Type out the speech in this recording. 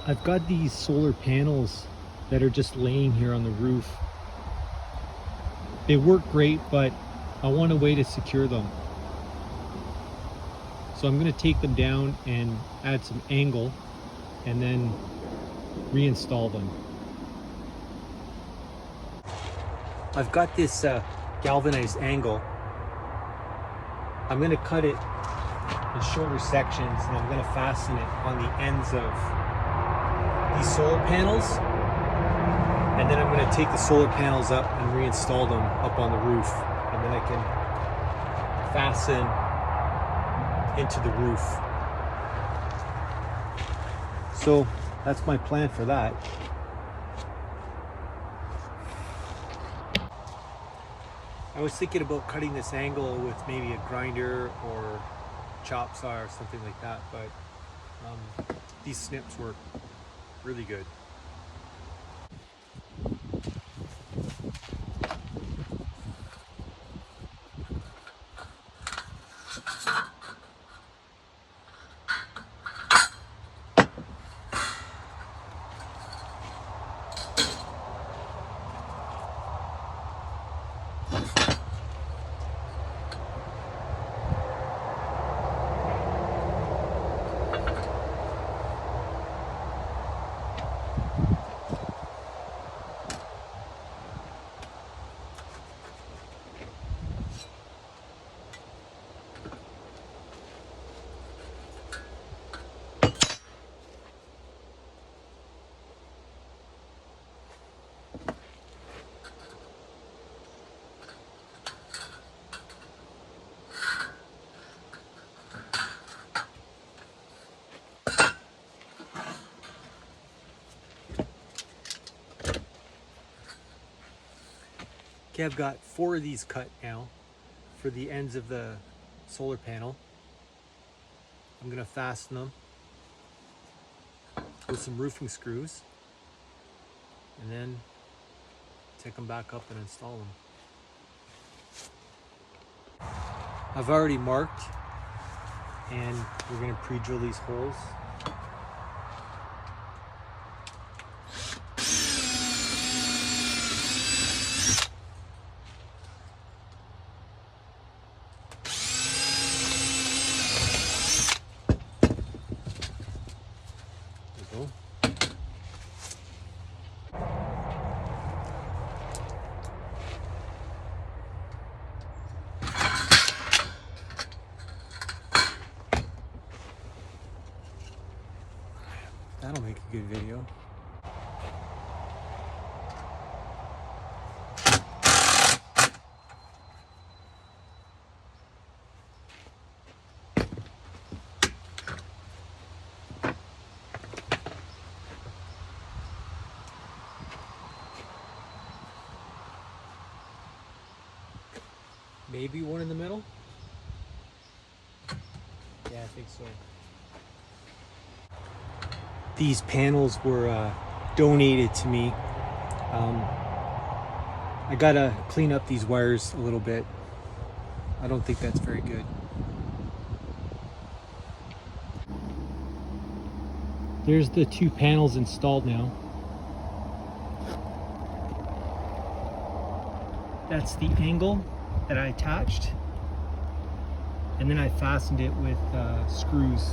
I've got these solar panels that are just laying here on the roof. They work great, but I want a way to secure them. So I'm going to take them down and add some angle and then reinstall them. I've got this galvanized angle. I'm going to cut it in shorter sections and I'm going to fasten it on the ends of these solar panels, and then I'm going to take the solar panels up and reinstall them up on the roof, and then I can fasten into the roof. So that's my plan for that. I was thinking about cutting this angle with maybe a grinder or chop saw or something like that, but these snips work really good. Okay, I've got 4 of these cut now for the ends of the solar panel. I'm going to fasten them with some roofing screws and then take them back up and install them. I've already marked, and we're going to pre-drill these holes. That'll make a good video. Maybe one in the middle? Yeah, I think so. These panels were donated to me. I gotta clean up these wires a little bit. I don't think that's very good. There's the 2 panels installed now. That's the angle that I attached, and then I fastened it with screws.